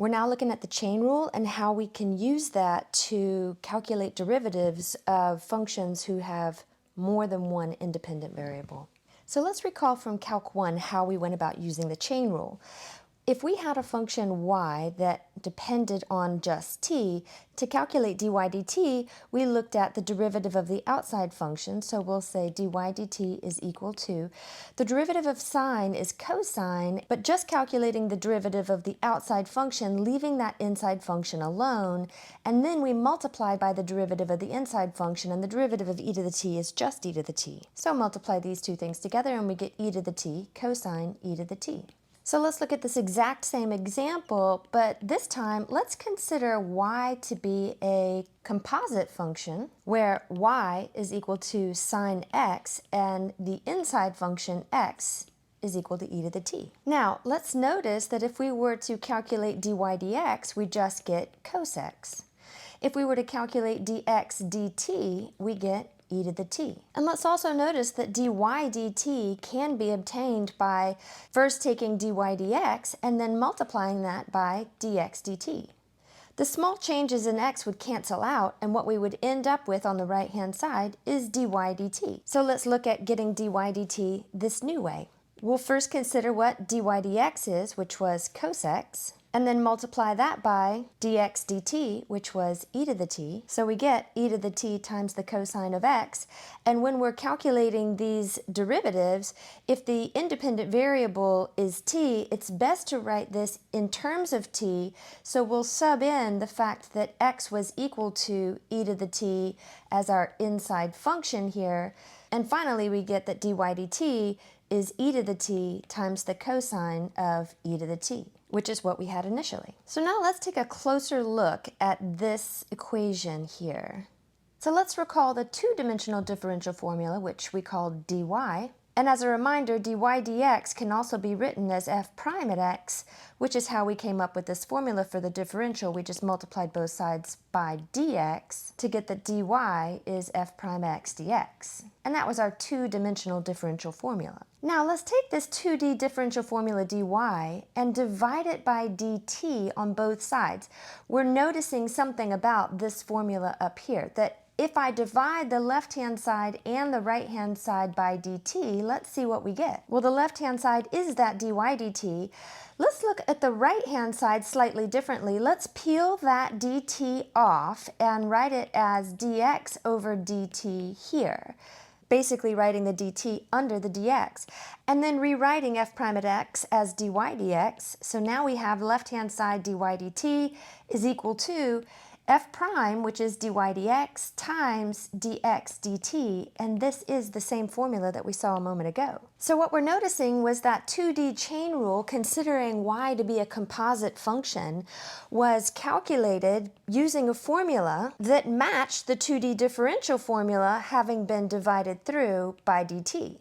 We're now looking at the chain rule and how we can use that to calculate derivatives of functions who have more than one independent variable. So let's recall from Calc 1 how we went about using the chain rule. If we had a function y that depended on just t, to calculate dy dt, we looked at the derivative of the outside function, so we'll say dy dt is equal to, the derivative of sine is cosine, but just calculating the derivative of the outside function, leaving that inside function alone, and then we multiply by the derivative of the inside function, and the derivative of e to the t is just e to the t. So multiply these two things together and we get e to the t cosine e to the t. So let's look at this exact same example, but this time let's consider y to be a composite function where y is equal to sine x and the inside function x is equal to e to the t. Now let's notice that if we were to calculate dy dx, we just get cos x. If we were to calculate dx dt, we get e to the t. And let's also notice that dy dt can be obtained by first taking dy dx and then multiplying that by dx dt. The small changes in x would cancel out, and what we would end up with on the right hand side is dy dt. So let's look at getting dy dt this new way. We'll first consider what dy dx is, which was cos x, and then multiply that by dx dt, which was e to the t. So we get e to the t times the cosine of x. And when we're calculating these derivatives, if the independent variable is t, it's best to write this in terms of t. So we'll sub in the fact that x was equal to e to the t as our inside function here. And finally, we get that dy dt is e to the t times the cosine of e to the t, which is what we had initially. So now let's take a closer look at this equation here. So let's recall the two-dimensional differential formula, which we called dy. And as a reminder, dy dx can also be written as f prime at x, which is how we came up with this formula for the differential. We just multiplied both sides by dx to get that dy is f prime x dx. And that was our two-dimensional differential formula. Now let's take this 2D differential formula dy and divide it by dt on both sides. We're noticing something about this formula up here, that if I divide the left-hand side and the right-hand side by dt, let's see what we get. Well, the left-hand side is that dy dt. Let's look at the right-hand side slightly differently. Let's peel that dt off and write it as dx over dt here. Basically writing the dt under the dx, and then rewriting f prime at x as dy dx. So now we have left-hand side dy dt is equal to f prime, which is dy dx, times dx dt, and this is the same formula that we saw a moment ago. So what we're noticing was that 2D chain rule, considering y to be a composite function, was calculated using a formula that matched the 2D differential formula having been divided through by dt.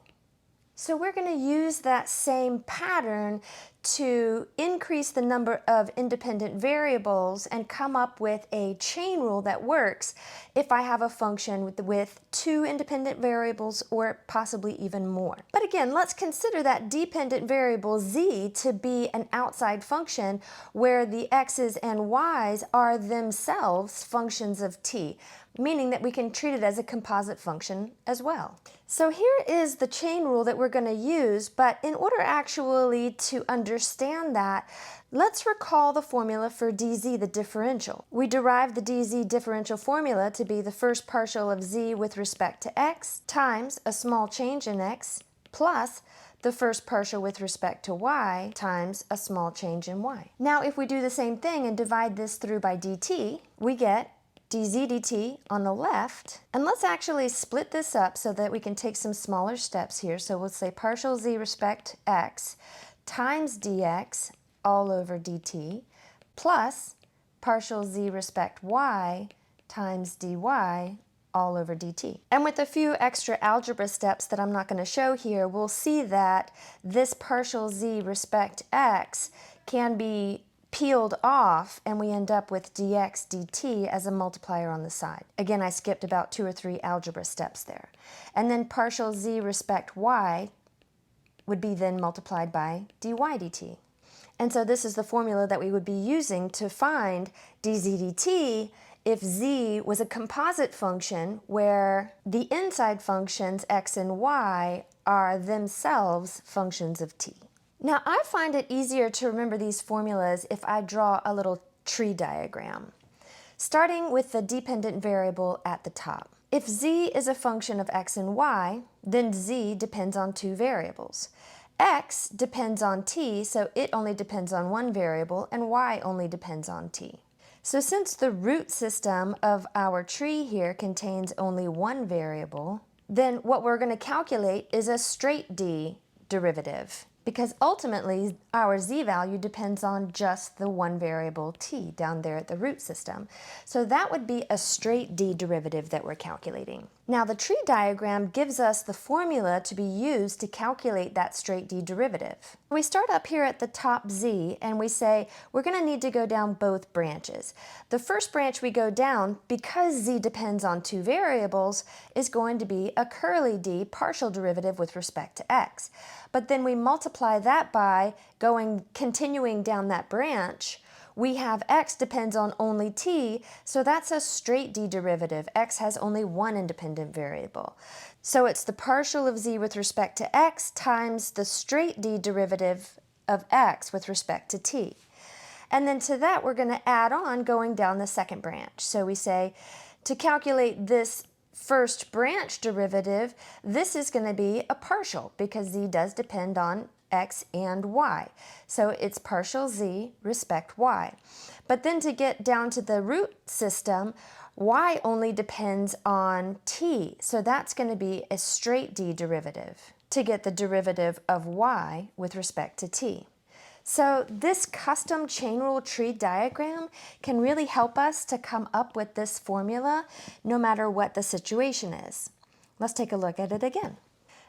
So we're going to use that same pattern to increase the number of independent variables and come up with a chain rule that works if I have a function with two independent variables or possibly even more. But again, let's consider that dependent variable z to be an outside function where the x's and y's are themselves functions of t, meaning that we can treat it as a composite function as well. So here is the chain rule that we're going to use, but in order actually to understand that, let's recall the formula for dz, the differential. We derived the dz differential formula to be the first partial of z with respect to x times a small change in x plus the first partial with respect to y times a small change in y. Now if we do the same thing and divide this through by dt, we get dz dt on the left, and let's actually split this up so that we can take some smaller steps here. So we'll say partial z respect x times dx all over dt plus partial z respect y times dy all over dt. And with a few extra algebra steps that I'm not going to show here, we'll see that this partial z respect x can be peeled off and we end up with dx dt as a multiplier on the side. Again, I skipped about 2 or 3 algebra steps there. And then partial z respect y would be then multiplied by dy dt. And so this is the formula that we would be using to find dz dt if z was a composite function where the inside functions x and y are themselves functions of t. Now I find it easier to remember these formulas if I draw a little tree diagram, starting with the dependent variable at the top. If z is a function of x and y, then z depends on two variables. X depends on t, so it only depends on one variable, and y only depends on t. So since the root system of our tree here contains only one variable, then what we're going to calculate is a straight d derivative, because ultimately our z value depends on just the one variable t down there at the root system. So that would be a straight d derivative that we're calculating. Now the tree diagram gives us the formula to be used to calculate that straight d derivative. We start up here at the top z and we say we're going to need to go down both branches. The first branch we go down, because z depends on two variables, is going to be a curly d partial derivative with respect to x. But then we multiply that by continuing down that branch. We have x depends on only t, so that's a straight d derivative. X has only one independent variable. So it's the partial of z with respect to x times the straight d derivative of x with respect to t. And then to that we're going to add on going down the second branch. So we say to calculate this first branch derivative, this is going to be a partial because z does depend on x and y. So it's partial z respect y. But then to get down to the root system, y only depends on t. So that's going to be a straight d derivative to get the derivative of y with respect to t. So this custom chain rule tree diagram can really help us to come up with this formula no matter what the situation is. Let's take a look at it again.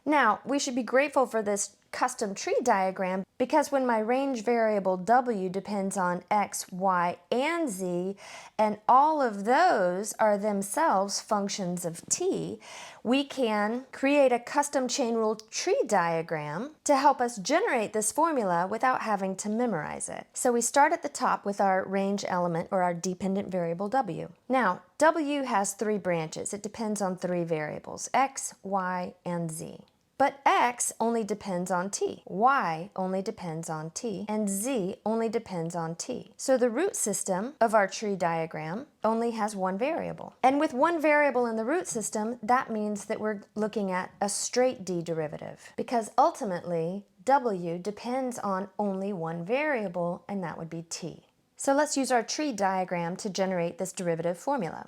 Now, we should be grateful for this custom tree diagram because when my range variable w depends on x, y, and z, and all of those are themselves functions of t, we can create a custom chain rule tree diagram to help us generate this formula without having to memorize it. So we start at the top with our range element or our dependent variable w. Now, w has three branches. It depends on three variables, x, y, and z. But x only depends on t, y only depends on t, and z only depends on t. So the root system of our tree diagram only has one variable. And with one variable in the root system, that means that we're looking at a straight d derivative, because ultimately w depends on only one variable, and that would be t. So let's use our tree diagram to generate this derivative formula.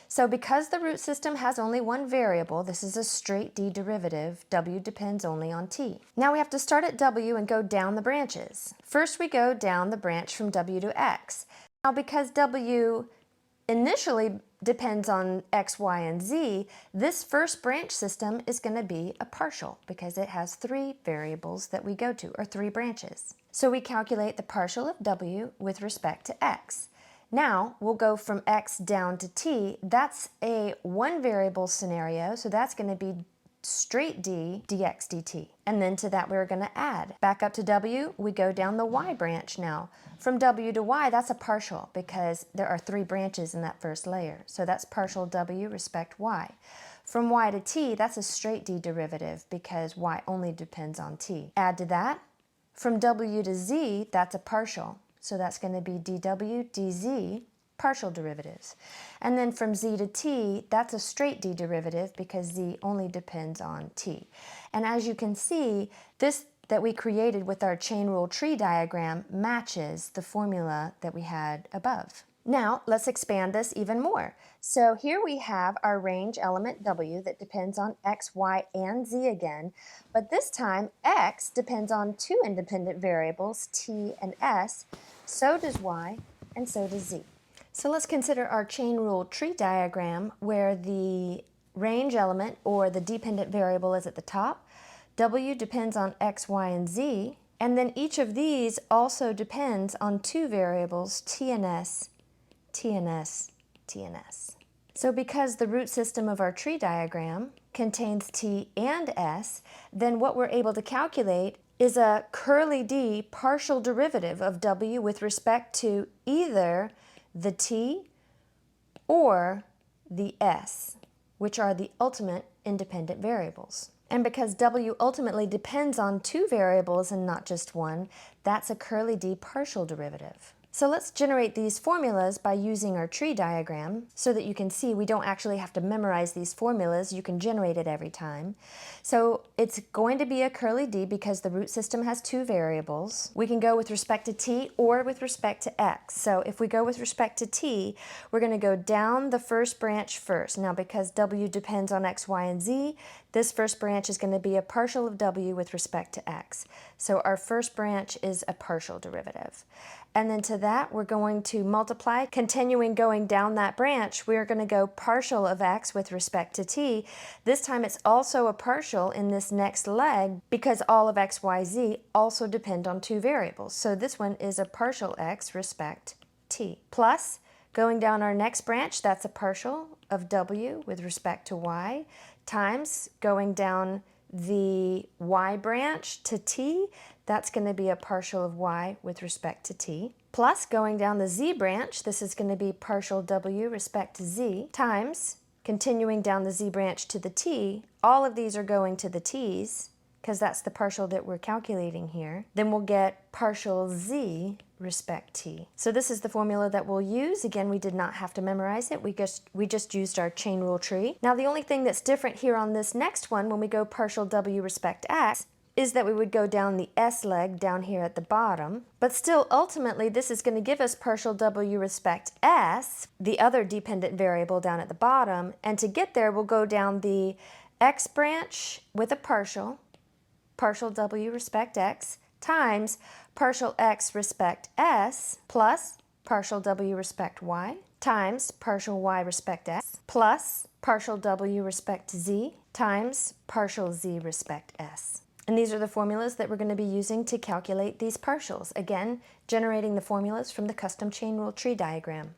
So because the root system has only one variable, this is a straight d derivative, w depends only on t. Now we have to start at w and go down the branches. First we go down the branch from w to x. Now because w initially depends on x, y, and z, this first branch system is going to be a partial because it has three variables that we go to, or three branches. So we calculate the partial of w with respect to x. Now we'll go from x down to t. That's a one variable scenario, so that's going to be straight d dx dt. And then to that we're going to add. Back up to w, we go down the y branch now. From w to y, that's a partial because there are three branches in that first layer. So that's partial w respect y. From y to t, that's a straight d derivative because y only depends on t. Add to that. From w to z, that's a partial. So that's going to be dw dz, partial derivatives. And then from z to t, that's a straight d derivative because z only depends on t. And as you can see, this that we created with our chain rule tree diagram matches the formula that we had above. Now let's expand this even more. So here we have our range element w that depends on x, y, and z again, but this time x depends on two independent variables, t and s, so does y, and so does z. So let's consider our chain rule tree diagram where the range element or the dependent variable is at the top, w depends on x, y, and z, and then each of these also depends on two variables, t and s, t and s, t and s. So because the root system of our tree diagram contains t and s, then what we're able to calculate is a curly D partial derivative of W with respect to either the T or the S, which are the ultimate independent variables. And because W ultimately depends on two variables and not just one, that's a curly D partial derivative. So let's generate these formulas by using our tree diagram so that you can see we don't actually have to memorize these formulas. You can generate it every time. So it's going to be a curly D because the root system has two variables. We can go with respect to T or with respect to X. So if we go with respect to T, we're going to go down the first branch first. Now because W depends on X, Y, and Z, this first branch is going to be a partial of W with respect to X. So our first branch is a partial derivative. And then to that, we're going to multiply. Continuing going down that branch, we're going to go partial of X with respect to T. This time it's also a partial in this next leg because all of X, Y, Z also depend on two variables. So this one is a partial X respect T. Plus, going down our next branch, that's a partial of W with respect to Y, times going down the Y branch to T, that's going to be a partial of Y with respect to T, plus going down the Z branch, this is going to be partial W respect to Z, times continuing down the Z branch to the T, all of these are going to the T's, because that's the partial that we're calculating here, then we'll get partial Z respect T. So this is the formula that we'll use. Again, we did not have to memorize it. We just used our chain rule tree. Now the only thing that's different here on this next one when we go partial W respect X is that we would go down the S leg down here at the bottom. But still, ultimately, this is going to give us partial W respect S, the other dependent variable down at the bottom. And to get there, we'll go down the X branch with a partial W respect X, times partial X respect S, plus partial W respect Y, times partial Y respect S, plus partial W respect Z, times partial Z respect S. And these are the formulas that we're going to be using to calculate these partials. Again, generating the formulas from the custom chain rule tree diagram.